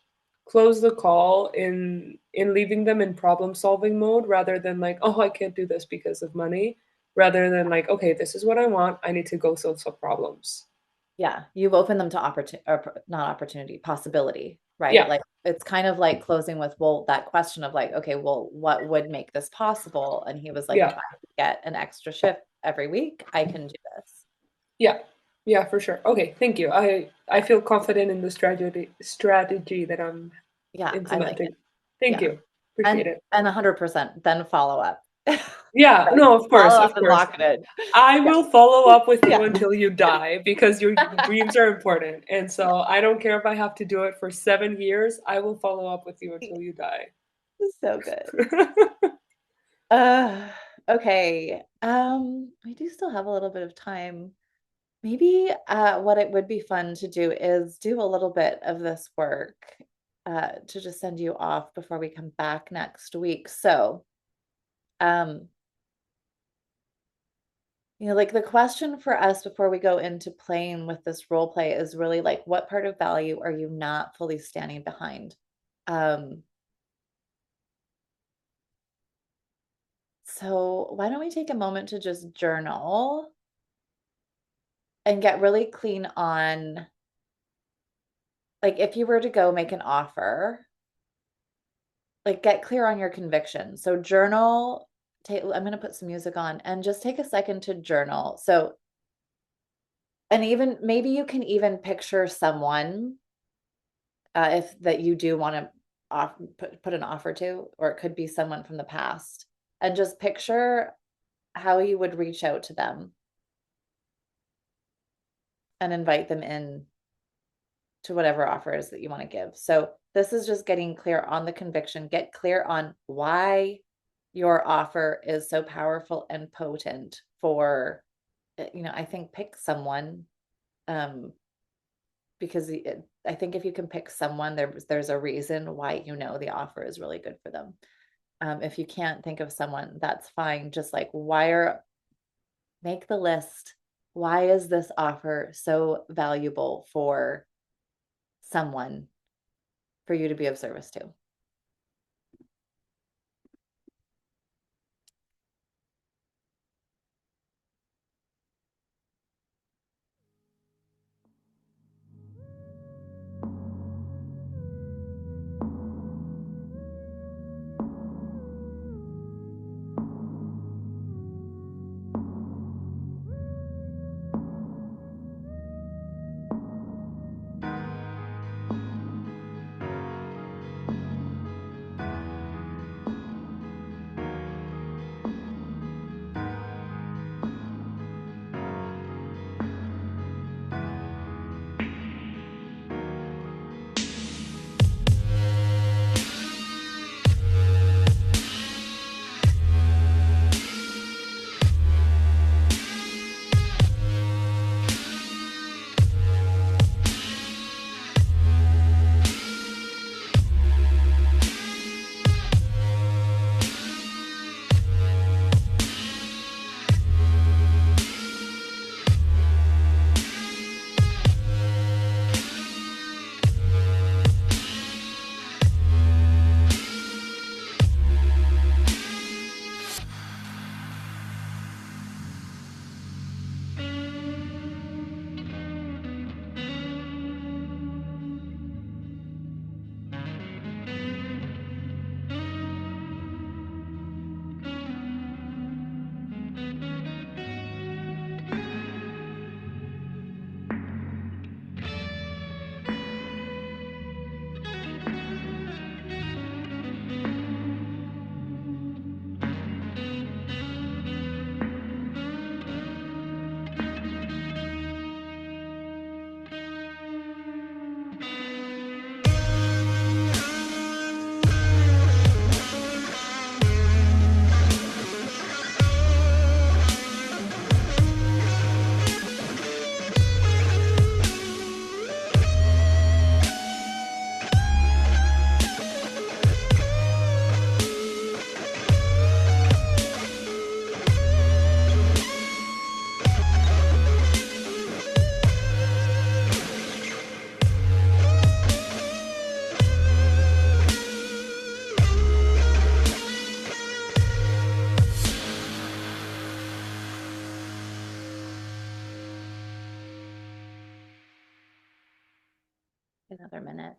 close the call in leaving them in problem solving mode, rather than like, oh, I can't do this because of money, rather than like, okay, this is what I want, I need to go solve some problems.
Yeah, you've opened them to opportunity, or not opportunity, possibility. right?
Yeah.
Like it's kind of like closing with, well, that question of like, okay, well, what would make this possible? And he was like,
Yeah.
if I could get an extra shift every week, I can do this.
Yeah. Yeah, for sure. Okay, thank you. I feel confident in the strategy that I'm
Yeah, I like
implementing.
it.
Thank
Yeah.
you. Appreciate it.
And 100% then follow up.
Yeah,
Right?
no, of course,
Follow
of
up and
course.
lock it in.
I
Yeah.
will follow up with you
Yeah.
until you die because your dreams are important. And so I don't care if I have to do it for 7 years, I will follow up with you until you die.
So good. Okay. We do still have a little bit of time. Maybe what it would be fun to do is do a little bit of this work to just send you off before we come back next week. So, like the question for us before we go into playing with this role play is really like, what part of value are you not fully standing behind? So why don't we take a moment to just journal and get really clean on, like, if you were to go make an offer, like, get clear on your conviction. So journal, I'm going to put some music on and just take a second to journal. So, and even maybe you can even picture someone if that you do want to put an offer to, or it could be someone from the past, and just picture how you would reach out to them and invite them in to whatever offer is that you want to give. So this is just getting clear on the conviction, get clear on why your offer is so powerful and potent for, I think pick someone, because I think if you can pick someone, there's a reason why the offer is really good for them. If you can't think of someone, that's fine. Just like make the list. Why is this offer so valuable for someone for you to be of service to? Another minute.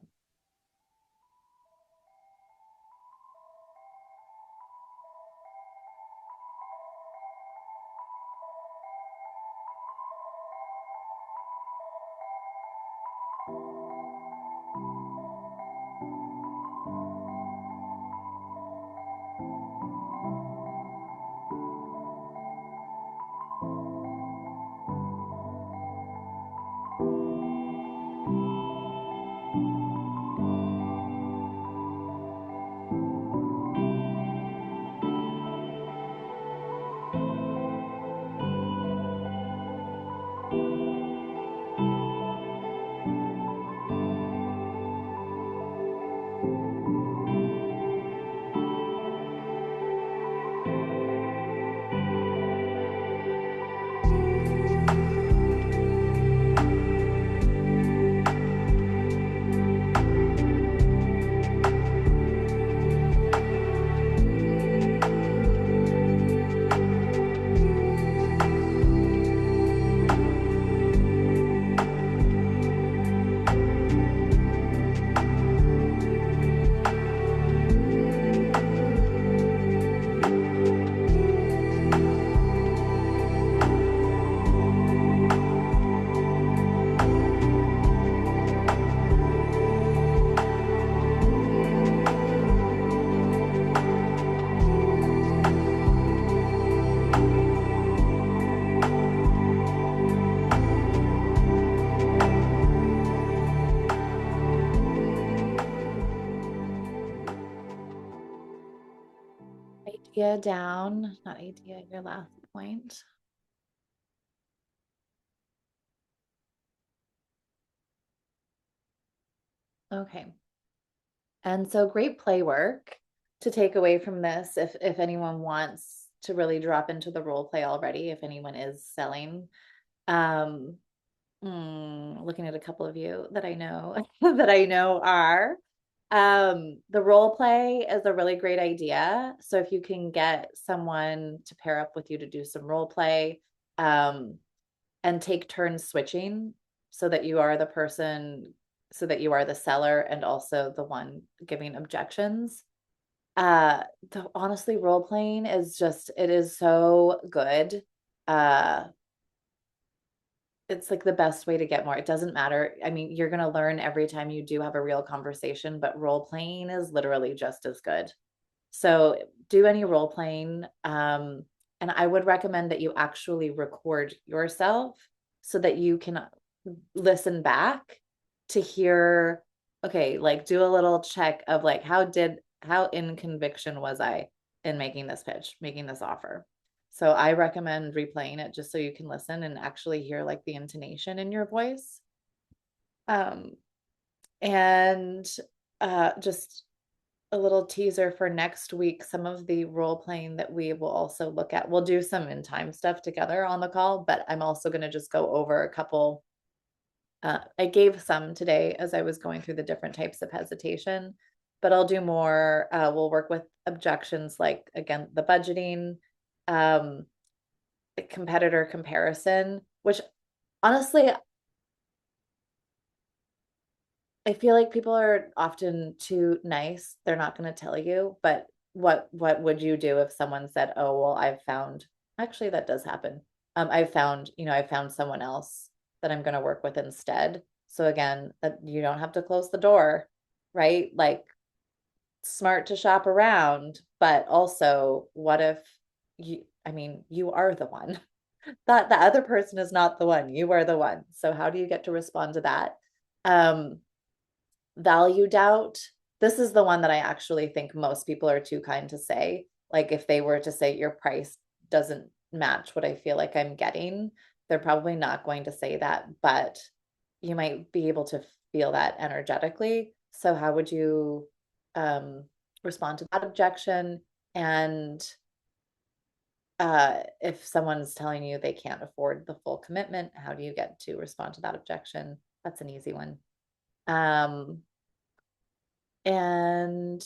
idea down, not idea, your last point. Okay. And so great play work to take away from this if anyone wants to really drop into the role play already, if anyone is selling. Looking at a couple of you that I know that I know are. The role play is a really great idea. So if you can get someone to pair up with you to do some role play, and take turns switching so that you are the person, so that you are the seller and also the one giving objections. Honestly, role playing is just, it is so good. It's like the best way to get more. It doesn't matter. I mean, you're going to learn every time you do have a real conversation, but role playing is literally just as good. So do any role playing. And I would recommend that you actually record yourself so that you can listen back to hear, okay, like do a little check of like, how in conviction was I in making this pitch, making this offer? So I recommend replaying it just so you can listen and actually hear like the intonation in your voice. And just a little teaser for next week, some of the role playing that we will also look at. We'll do some in time stuff together on the call, but I'm also going to just go over a couple. I gave some today as I was going through the different types of hesitation, but I'll do more. We'll work with objections like, again, the budgeting, the competitor comparison, which honestly, I feel like people are often too nice. They're not going to tell you, but what would you do if someone said, "Oh, well, I've found," actually that does happen. I found someone else that I'm going to work with instead. So again, that you don't have to close the door, right? Like smart to shop around, but also what if you are the one. That the other person is not the one, you are the one. So how do you get to respond to that? Value doubt. This is the one that I actually think most people are too kind to say. Like if they were to say your price doesn't match what I feel like I'm getting, they're probably not going to say that, but you might be able to feel that energetically. So how would you respond to that objection? And if someone's telling you they can't afford the full commitment, how do you get to respond to that objection? That's an easy one. And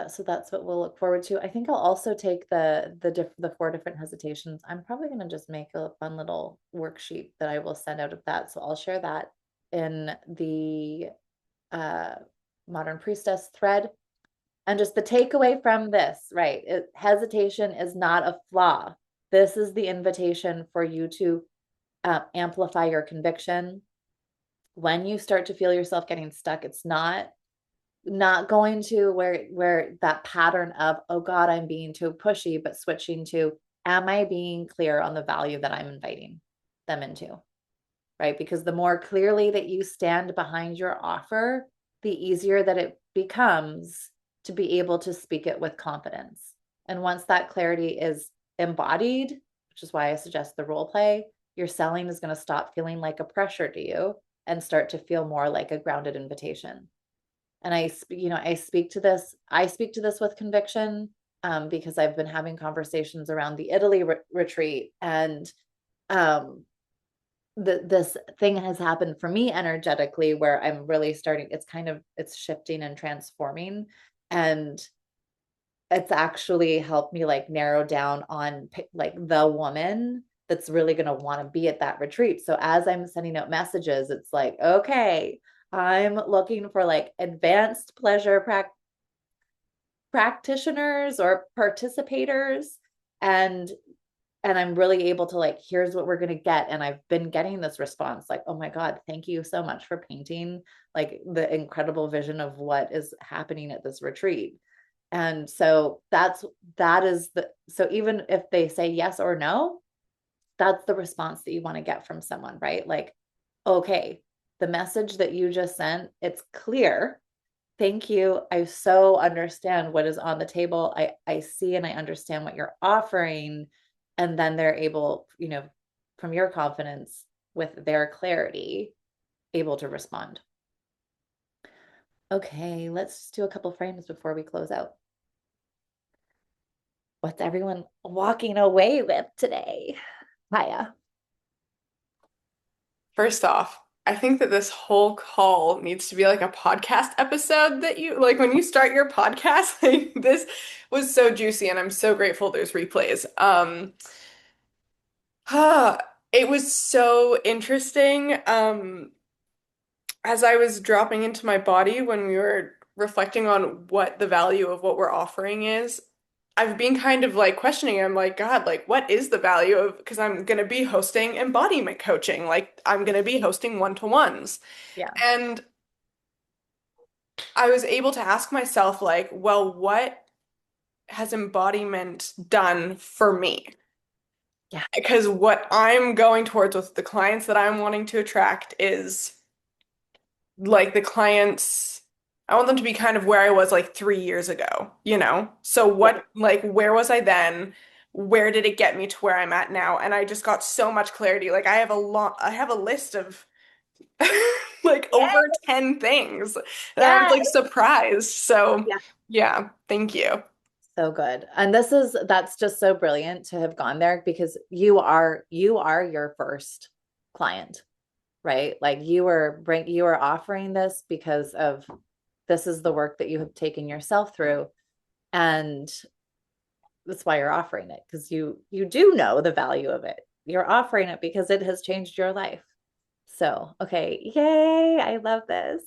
so that's what we'll look forward to. I think I'll also take the 4 different hesitations. I'm probably going to just make a fun little worksheet that I will send out of that. So I'll share that in the Modern Priestess thread. And just the takeaway from this, right? Hesitation is not a flaw. This is the invitation for you to amplify your conviction. When you start to feel yourself getting stuck, it's not going to where that pattern of, oh God, I'm being too pushy, but switching to, am I being clear on the value that I'm inviting them into, right? Because the more clearly that you stand behind your offer, the easier that it becomes to be able to speak it with confidence. And once that clarity is embodied, which is why I suggest the role play, your selling is going to stop feeling like a pressure to you and start to feel more like a grounded invitation. And I speak to this with conviction, because I've been having conversations around the Italy retreat, and this thing has happened for me energetically where I'm really starting, it's shifting and transforming, and it's actually helped me like narrow down on like the woman that's really going to want to be at that retreat. So as I'm sending out messages, it's like, okay, I'm looking for like advanced pleasure practitioners or participators, and I'm really able to like, here's what we're going to get. And I've been getting this response like, oh my God, thank you so much for painting like the incredible vision of what is happening at this retreat. And so so even if they say yes or no, that's the response that you want to get from someone, right? Like, okay, the message that you just sent, it's clear. Thank you. I so understand what is on the table. I see and I understand what you're offering. And then they're able, from your confidence with their clarity, able to respond. Okay, let's just do a couple frames before we close out. What's everyone walking away with today? Hiya.
First off, I think that this whole call needs to be like a podcast episode that you like when you start your podcast. Like, this was so juicy, and I'm so grateful there's replays. It was so interesting. As I was dropping into my body when we were reflecting on what the value of what we're offering is, I've been kind of like questioning. I'm like, God, like, what is the value of, because I'm going to be hosting embodiment coaching, like, I'm going to be hosting one-to-ones.
Yeah.
And I was able to ask myself, like, well, what has embodiment done for me?
Yeah.
Because what I'm going towards with the clients that I'm wanting to attract is like the clients, I want them to be kind of where I was like 3 years ago, you know? So what, like, where was I then? Where did it get me to where I'm at now? And I just got so much clarity. Like I have a list of like over 10 things that I was like
Yes.
surprised. So
Yeah.
yeah, thank you.
So good. And that's just so brilliant to have gone there because you are your first client, right? Like you are offering this because of this is the work that you have taken yourself through. And that's why you're offering it because you do know the value of it. You're offering it because it has changed your life. So, okay, yay, I love this.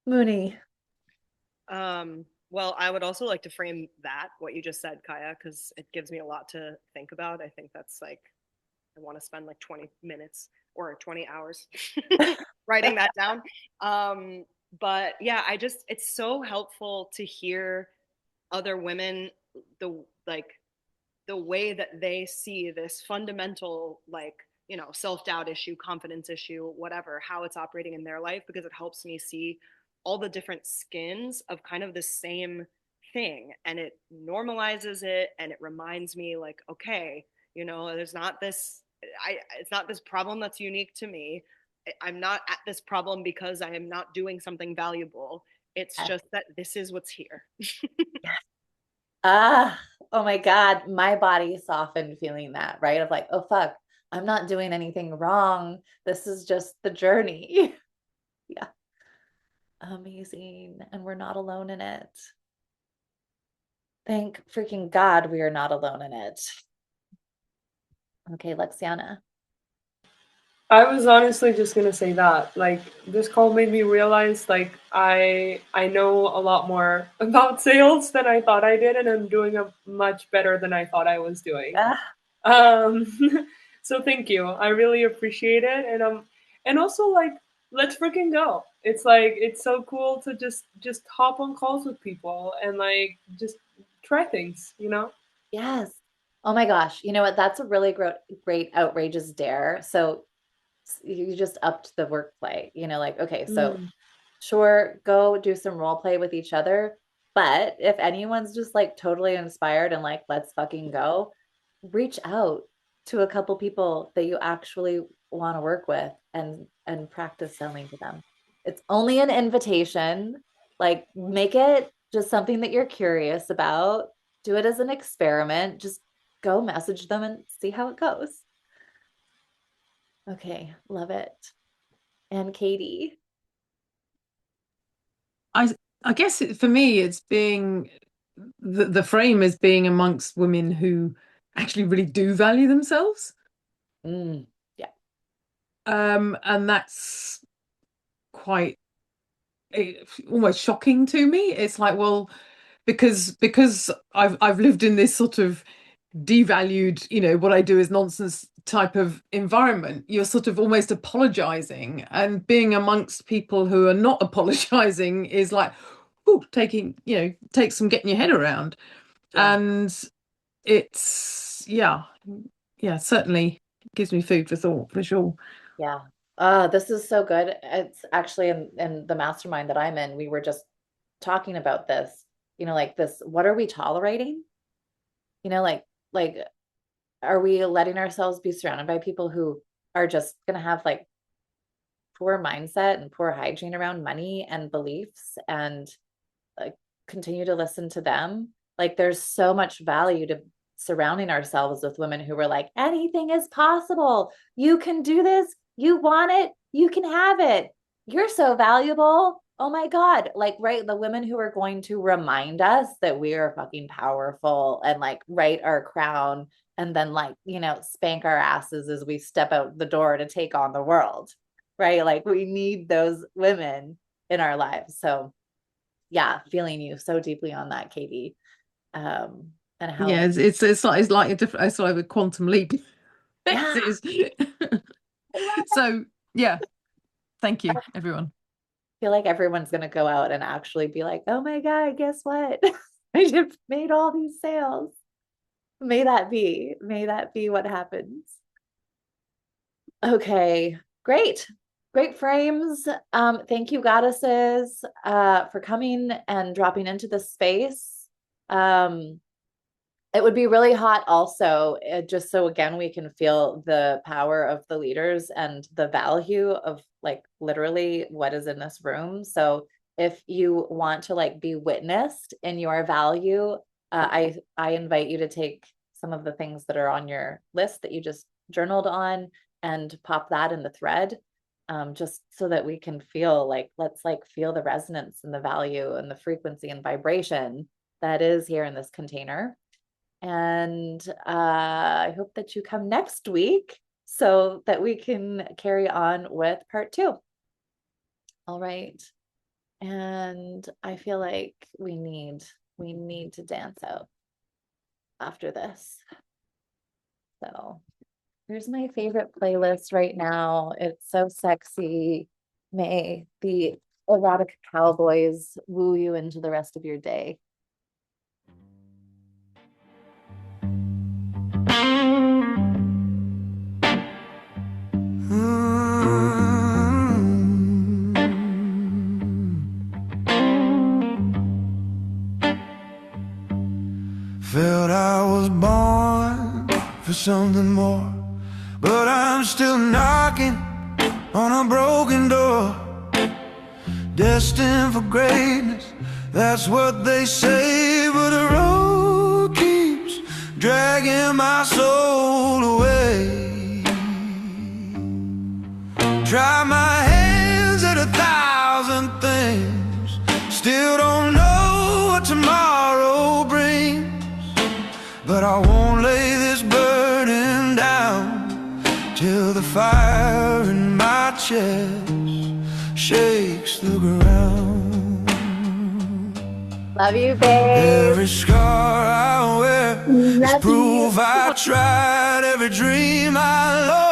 Mooney.
Well, I would also like to frame that, what you just said, Kaya, because it gives me a lot to think about. I think that's like, I want to spend like 20 minutes or 20 hours writing that down. But yeah, it's so helpful to hear other women, the like the way that they see this fundamental, like, self-doubt issue, confidence issue, whatever, how it's operating in their life, because it helps me see all the different skins of kind of the same thing, and it normalizes it, and it reminds me, like, okay, there's not this it's not this problem that's unique to me. I'm not at this problem because I am not doing something valuable. It's just that this is what's here.
Ah, oh my God, my body softened feeling that, right? Of like, oh fuck, I'm not doing anything wrong. This is just the journey. Yeah. Amazing. And we're not alone in it. Thank freaking God we are not alone in it. Okay, Lexiana.
I was honestly just gonna say that. Like, this call made me realize, like, I know a lot more about sales than I thought I did, and I'm doing a much better than I thought I was doing.
Ah,
Um, so thank you. I really appreciate it, and also, like, let's freaking go. It's like, it's so cool to just hop on calls with people and like just try things, you know?
yes. Oh my gosh. You know what? That's a really great outrageous dare. So you just upped the work play, like, okay, so
Mm.
sure, go do some role play with each other. But if anyone's just like totally inspired and like, let's fucking go, reach out to a couple people that you actually want to work with and practice selling to them. It's only an invitation. Like, make it just something that you're curious about. Do it as an experiment. Just go message them and see how it goes. Okay, love it. And Katie.
I guess for me, it's being the frame is being amongst women who actually really do value themselves.
Yeah.
And that's quite almost shocking to me. It's like, well, because I've lived in this sort of devalued, what I do is nonsense type of environment, you're sort of almost apologizing, and being amongst people who are not apologizing is like, ooh, takes some getting your head around.
Yeah.
And it's, yeah, certainly gives me food for thought for sure.
Yeah. This is so good. It's actually in the mastermind that I'm in, we were just talking about this, like this, what are we tolerating? Like, are we letting ourselves be surrounded by people who are just gonna have like poor mindset and poor hygiene around money and beliefs and like continue to listen to them? Like there's so much value to surrounding ourselves with women who were like, anything is possible. You can do this. You want it. You can have it. You're so valuable. Oh my God. Like, right. The women who are going to remind us that we are fucking powerful and like write our crown and then like, spank our asses as we step out the door to take on the world. Right. Like we need those women in our lives. So yeah, feeling you so deeply on that, Katie. And how
Yeah, it's like a different, it's like a quantum leap.
yeah.
This is. So yeah, thank you, everyone.
I feel like everyone's gonna go out and actually be like, oh my God, guess what? I just made all these sales. May that be what happens. Okay, great. Great frames. Thank you, goddesses, for coming and dropping into this space. It would be really hot also, just so again, we can feel the power of the leaders and the value of like literally what is in this room. If you want to like be witnessed in your value, I invite you to take some of the things that are on your list that you just journaled on and pop that in the thread, just so that we can feel like, let's like feel the resonance and the value and the frequency and vibration that is here in this container. And I hope that you come next week so that we can carry on with part 2. All right. And I feel like we need to dance out after this. So here's my favorite playlist right now. It's so sexy. May the erotic cowboys woo you into the rest of your day.
Felt I was born for something more, but I'm still knocking on a broken door. Destined for greatness, that's what they say, but the road keeps dragging my soul away. Try my hands at 1,000 things, still don't know what tomorrow brings. But I won't lay this burden down till the fire in my chest shakes the ground.
Love you, babe.
Every scar I wear is proof I tried, every dream I lost